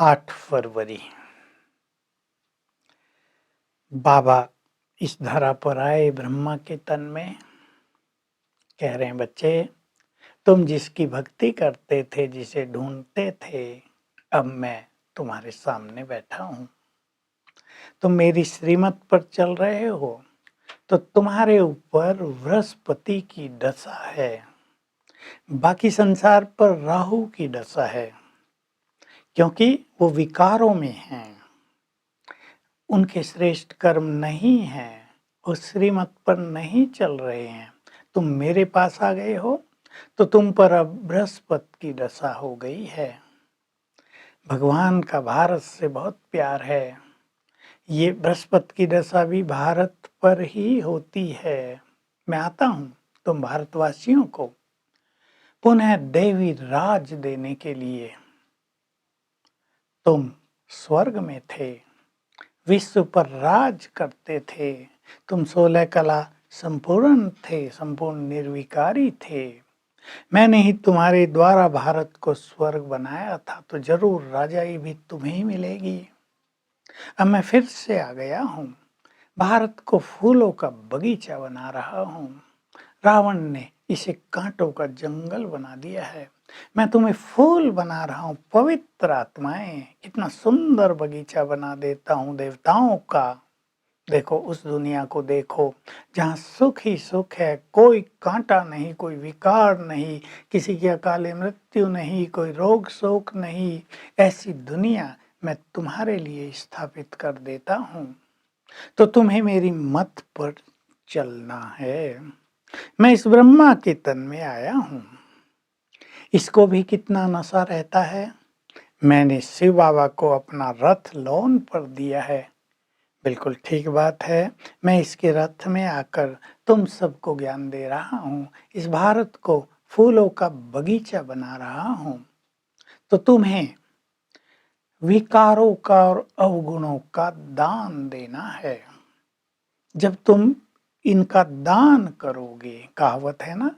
8 फरवरी बाबा इस धरा पर आए ब्रह्मा के तन में। कह रहे हैं बच्चे, तुम जिसकी भक्ति करते थे, जिसे ढूंढते थे, अब मैं तुम्हारे सामने बैठा हूं। तुम मेरी श्रीमत पर चल रहे हो तो तुम्हारे ऊपर बृहस्पति की दशा है, बाकी संसार पर राहु की दशा है, क्योंकि वो विकारों में हैं। उनके श्रेष्ठ कर्म नहीं हैं, उस श्रीमत पर नहीं चल रहे हैं। तुम मेरे पास आ गए हो तो तुम पर अब बृहस्पति की दशा हो गई है। भगवान का भारत से बहुत प्यार है। ये बृहस्पति की दशा भी भारत पर ही होती है। मैं आता हूँ तुम भारतवासियों को पुनः देवी राज देने के लिए। तुम स्वर्ग में थे, विश्व पर राज करते थे, तुम 16 कला संपूर्ण थे, संपूर्ण निर्विकारी थे। मैंने ही तुम्हारे द्वारा भारत को स्वर्ग बनाया था, तो जरूर राजाई भी तुम्हें ही मिलेगी। अब मैं फिर से आ गया हूँ, भारत को फूलों का बगीचा बना रहा हूँ। रावण ने इसे कांटों का जंगल बना दिया है, मैं तुम्हें फूल बना रहा हूँ। पवित्र आत्माएं, कितना सुंदर बगीचा बना देता हूँ देवताओं का। देखो उस दुनिया को देखो जहाँ सुख ही सुख है, कोई कांटा नहीं, कोई विकार नहीं, किसी की अकाल मृत्यु नहीं, कोई रोग शोक नहीं। ऐसी दुनिया मैं तुम्हारे लिए स्थापित कर देता हूँ, तो तुम्हें मेरी मत पर चलना है। मैं इस ब्रह्मा के तन में आया हूँ। इसको भी कितना नशा रहता है। मैंने शिव बाबा को अपना रथ लोन पर दिया है। बिल्कुल ठीक बात है, मैं इसके रथ में आकर तुम सबको ज्ञान दे रहा हूँ, इस भारत को फूलों का बगीचा बना रहा हूँ। तो तुम्हें विकारों का और अवगुणों का दान देना है। जब तुम इनका दान करोगे, कहावत है ना,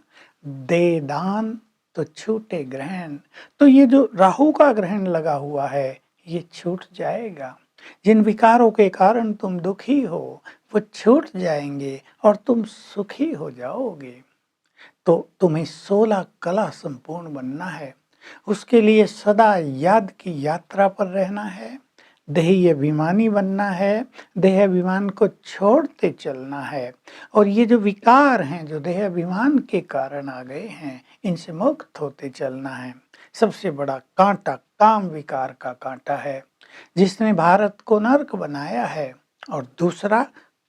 दे दान तो छूटे ग्रहण। तो ये जो राहु का ग्रहण लगा हुआ है ये छूट जाएगा। जिन विकारों के कारण तुम दुखी हो वो छूट जाएंगे और तुम सुखी हो जाओगे। तो तुम्हें 16 कला संपूर्ण बनना है। उसके लिए सदा याद की यात्रा पर रहना है, देही अभिमानी बनना है, देह अभिमान को छोड़ते चलना है। और ये जो विकार हैं, जो देह अभिमान के कारण आ गए हैं, इनसे मुक्त होते चलना है। सबसे बड़ा कांटा काम विकार का कांटा है, जिसने भारत को नरक बनाया है। और दूसरा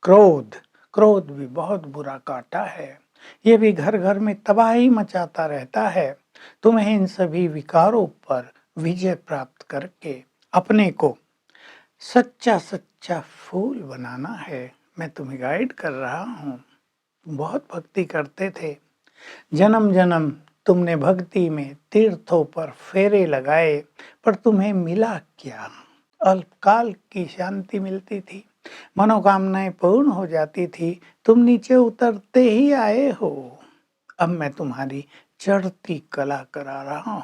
क्रोध, क्रोध भी बहुत बुरा कांटा है, ये भी घर घर में तबाही मचाता रहता है। तुम्हें इन सभी विकारों पर विजय प्राप्त करके अपने को सच्चा सच्चा फूल बनाना है। मैं तुम्हें गाइड कर रहा हूँ। तुम बहुत भक्ति करते थे, जन्म जन्म तुमने भक्ति में तीर्थों पर फेरे लगाए, पर तुम्हें मिला क्या? अल्पकाल की शांति मिलती थी, मनोकामनाएं पूर्ण हो जाती थी, तुम नीचे उतरते ही आए हो। अब मैं तुम्हारी चढ़ती कला करा रहा हूँ,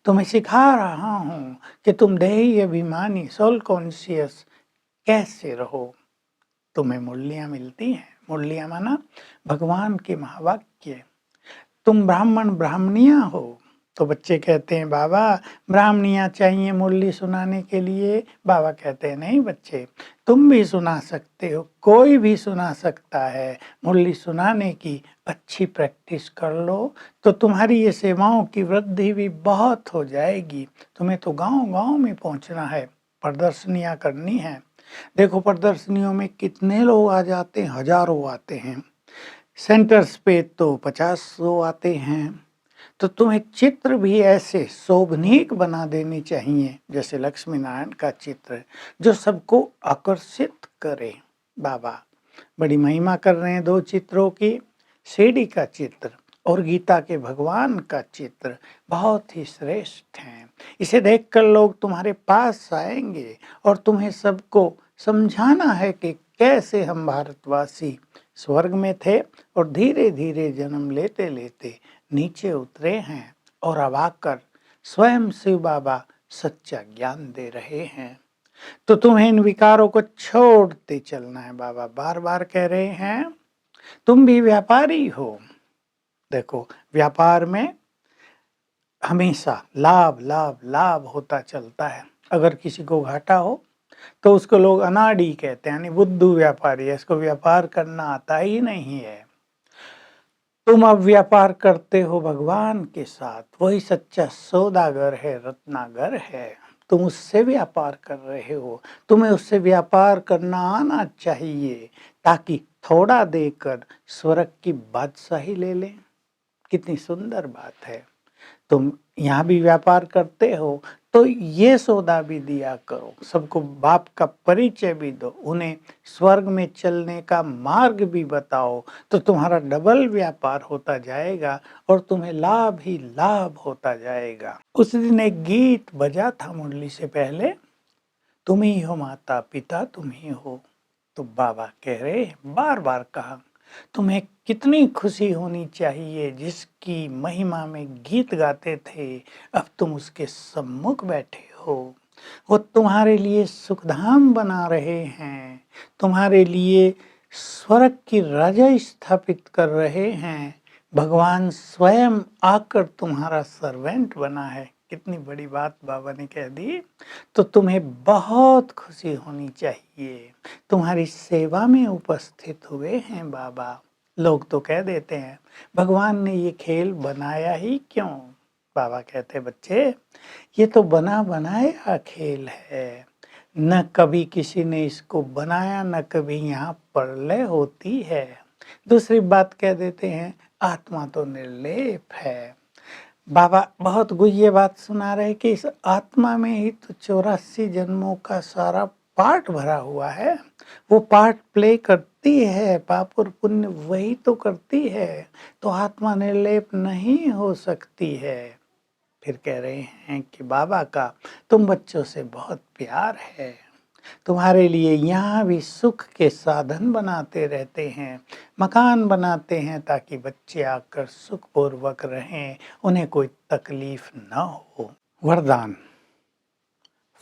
तुम्हें सिखा रहा हूँ कि तुम देही अभिमानी सोल कॉन्शियस कैसे रहो। तुम्हें मुरलियाँ मिलती हैं, मुरलियाँ माना भगवान के महावाक्य। तुम ब्राह्मण ब्राह्मणियाँ हो, तो बच्चे कहते हैं बाबा ब्राह्मणियाँ चाहिए मुरली सुनाने के लिए। बाबा कहते हैं नहीं बच्चे, तुम भी सुना सकते हो, कोई भी सुना सकता है। मुरली सुनाने की अच्छी प्रैक्टिस कर लो तो तुम्हारी ये सेवाओं की वृद्धि भी बहुत हो जाएगी। तुम्हें तो गांव गांव में पहुंचना है, प्रदर्शनियाँ करनी है। देखो प्रदर्शनियों में कितने लोग आ जाते हैं, हजारों आते हैं। सेंटर्स पे तो 50 आते हैं। तो तुम्हें चित्र भी ऐसे शोभनीक बना देनी चाहिए, जैसे लक्ष्मी नारायण का चित्र, जो सबको आकर्षित करे। बाबा बड़ी महिमा कर रहे हैं 2 चित्रों की, शिरडी का चित्र और गीता के भगवान का चित्र बहुत ही श्रेष्ठ हैं। इसे देखकर लोग तुम्हारे पास आएंगे और तुम्हें सबको समझाना है कि कैसे हम भारतवासी स्वर्ग में थे और धीरे धीरे जन्म लेते लेते नीचे उतरे हैं और अब आकर स्वयं शिव बाबा सच्चा ज्ञान दे रहे हैं। तो तुम्हें इन विकारों को छोड़ते चलना है। बाबा बार बार कह रहे हैं तुम भी व्यापारी हो। देखो, व्यापार में हमेशा लाभ लाभ लाभ होता चलता है। अगर किसी को घाटा हो तो उसको लोग अनाड़ी कहते हैं, यानी बुद्धू व्यापारी है, इसको व्यापार करना आता ही नहीं है। तुम अब व्यापार करते हो भगवान के साथ, वही सच्चा सौदागर है, रत्नागर है। तुम उससे व्यापार कर रहे हो, तुम्हें उससे व्यापार करना आना चाहिए ताकि थोड़ा देकर स्वर्ग की बादशाही ले लें। कितनी सुंदर बात है। तुम यहाँ भी व्यापार करते हो तो ये सौदा भी दिया करो, सबको बाप का परिचय भी दो, उन्हें स्वर्ग में चलने का मार्ग भी बताओ, तो तुम्हारा डबल व्यापार होता जाएगा और तुम्हें लाभ ही लाभ होता जाएगा। उस दिन एक गीत बजा था मुरली से पहले, तुम ही हो माता पिता तुम ही हो। तो बाबा कह रहे, बार बार कहा, तुम्हें कितनी खुशी होनी चाहिए जिसकी महिमा में गीत गाते थे, अब तुम उसके सम्मुख बैठे हो। वो तुम्हारे लिए सुखधाम बना रहे हैं, तुम्हारे लिए स्वर्ग की राजा स्थापित कर रहे हैं। भगवान स्वयं आकर तुम्हारा सर्वेंट बना है। कितनी बड़ी बात बाबा ने कह दी। तो तुम्हें बहुत खुशी होनी चाहिए, तुम्हारी सेवा में उपस्थित हुए हैं बाबा। लोग तो कह देते हैं भगवान ने ये खेल बनाया ही क्यों। बाबा कहते बच्चे, ये तो बना बनाया खेल है, न कभी किसी ने इसको बनाया, न कभी यहाँ प्रलय होती है। दूसरी बात कह देते हैं आत्मा तो निर्लेप है। बाबा बहुत गुह्य बात सुना रहे कि इस आत्मा में ही तो 84 जन्मों का सारा पार्ट भरा हुआ है। वो पार्ट प्ले करती है, पाप और पुण्य वही तो करती है, तो आत्मा निर्लेप नहीं हो सकती है। फिर कह रहे हैं कि बाबा का तुम बच्चों से बहुत प्यार है, तुम्हारे लिए यहाँ भी सुख के साधन बनाते रहते हैं, मकान बनाते हैं ताकि बच्चे आकर सुखपूर्वक रहें, उन्हें कोई तकलीफ न हो। वरदान,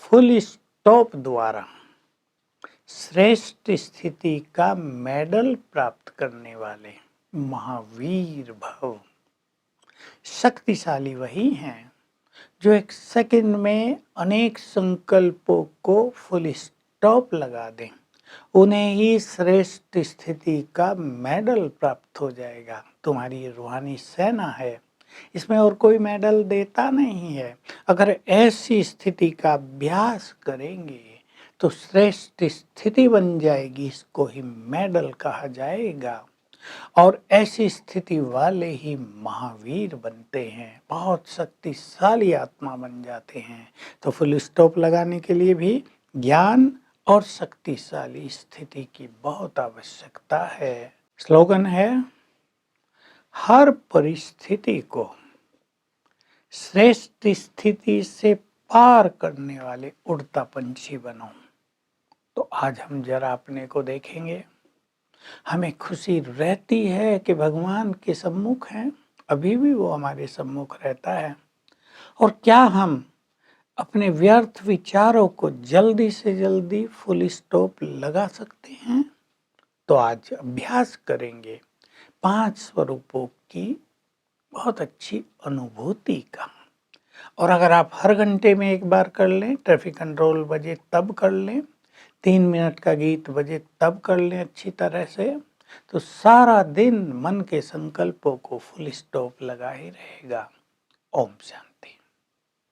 फुल स्टॉप द्वारा श्रेष्ठ स्थिति का मेडल प्राप्त करने वाले महावीर भव। शक्तिशाली वही हैं जो एक सेकंड में अनेक संकल्पों को फुल स्टॉप लगा दें, उन्हें ही श्रेष्ठ स्थिति का मेडल प्राप्त हो जाएगा। तुम्हारी रूहानी सेना है, इसमें और कोई मेडल देता नहीं है। अगर ऐसी स्थिति का अभ्यास करेंगे तो श्रेष्ठ स्थिति बन जाएगी, इसको ही मेडल कहा जाएगा। और ऐसी स्थिति वाले ही महावीर बनते हैं, बहुत शक्तिशाली आत्मा बन जाते हैं। तो फुल स्टॉप लगाने के लिए भी ज्ञान और शक्तिशाली स्थिति की बहुत आवश्यकता है। स्लोगन है, हर परिस्थिति को श्रेष्ठ स्थिति से पार करने वाले उड़ता पंछी बनो। तो आज हम जरा अपने को देखेंगे। हमें खुशी रहती है कि भगवान के सम्मुख हैं, अभी भी वो हमारे सम्मुख रहता है। और क्या हम अपने व्यर्थ विचारों को जल्दी से जल्दी फुल स्टॉप लगा सकते हैं? तो आज अभ्यास करेंगे 5 स्वरूपों की बहुत अच्छी अनुभूति का। और अगर आप हर घंटे में एक बार कर लें, ट्रैफिक कंट्रोल बजे तब कर लें, 3 मिनट का गीत बजे तब कर लें अच्छी तरह से, तो सारा दिन मन के संकल्पों को फुल स्टॉप लगा ही रहेगा। ओम शांति।